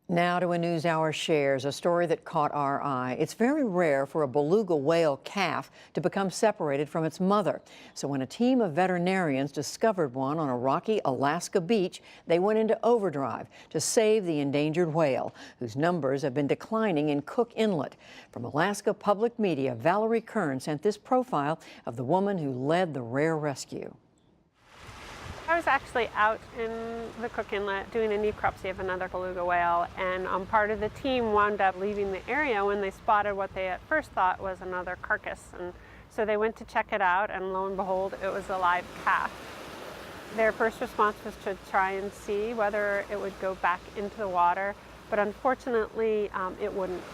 Now to a NewsHour Shares, a story that caught our eye. It's very rare for a beluga whale calf to become separated from its mother. So when a team of veterinarians discovered one on a rocky Alaska beach, they went into overdrive to save the endangered whale, whose numbers have been declining in Cook Inlet. From Alaska Public Media, Valerie Kern sent this profile of the woman who led the rare rescue. I was actually out in the Cook Inlet doing a necropsy of another beluga whale, and part of the team wound up leaving the area when they spotted what they at first thought was another carcass. And so they went to check it out, and lo and behold, it was a live calf. Their first response was to try and see whether it would go back into the water, but unfortunately it wouldn't.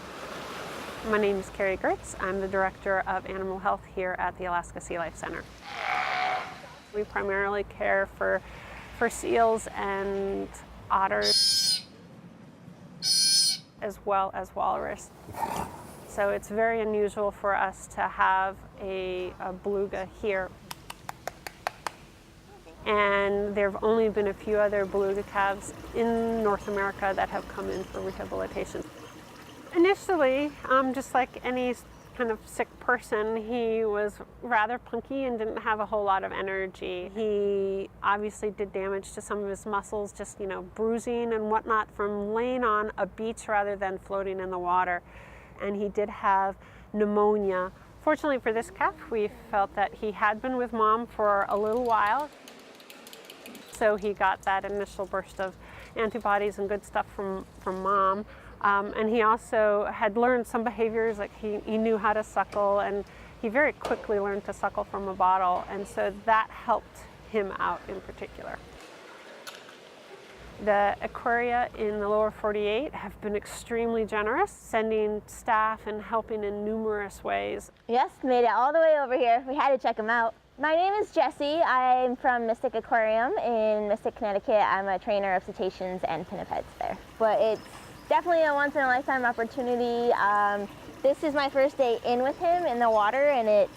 My name is Carrie Gertz. I'm the Director of Animal Health here at the Alaska Sea Life Center. We primarily care for seals and otters, as well as walrus. So it's very unusual for us to have a beluga here. And there have only been a few other beluga calves in North America that have come in for rehabilitation. Initially, just like any kind of sick person, he was rather punky and didn't have a whole lot of energy. He obviously did damage to some of his muscles, just, bruising and whatnot from laying on a beach rather than floating in the water. And he did have pneumonia. Fortunately for this calf, we felt that he had been with mom for a little while. So he got that initial burst of antibodies and good stuff from mom. And he also had learned some behaviors, like he knew how to suckle, and he very quickly learned to suckle from a bottle, and so that helped him out in particular. The aquaria in the lower 48 have been extremely generous, sending staff and helping in numerous ways. Yes, made it all the way over here. We had to check him out. My name is Jessie. I'm from Mystic Aquarium in Mystic, Connecticut. I'm a trainer of cetaceans and pinnipeds there. But it's definitely a once-in-a-lifetime opportunity. This is my first day in with him in the water, and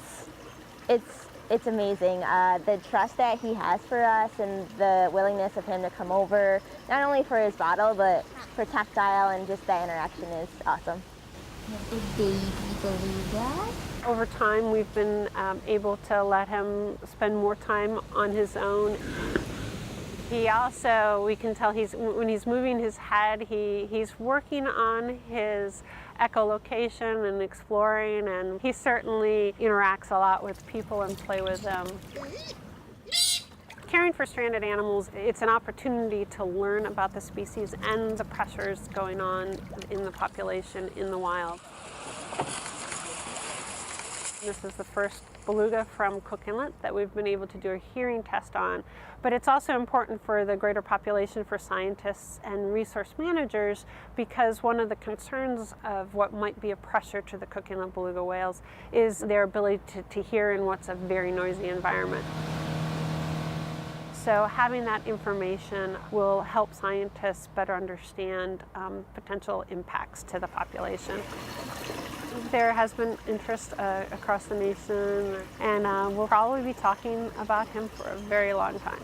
it's amazing. The trust that he has for us and the willingness of him to come over, not only for his bottle, but for tactile, and just that interaction is awesome. The baby beluga. Over time, we've been able to let him spend more time on his own. He also, we can tell when he's moving his head, he's working on his echolocation and exploring, and he certainly interacts a lot with people and play with them. Caring for stranded animals, it's an opportunity to learn about the species and the pressures going on in the population in the wild. This is the first beluga from Cook Inlet that we've been able to do a hearing test on. But it's also important for the greater population, for scientists and resource managers, because one of the concerns of what might be a pressure to the Cook Inlet beluga whales is their ability to hear in what's a very noisy environment. So having that information will help scientists better understand potential impacts to the population. There has been interest across the nation, and we'll probably be talking about him for a very long time.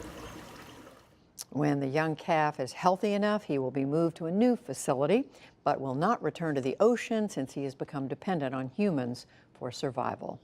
When the young calf is healthy enough, he will be moved to a new facility, but will not return to the ocean since he has become dependent on humans for survival.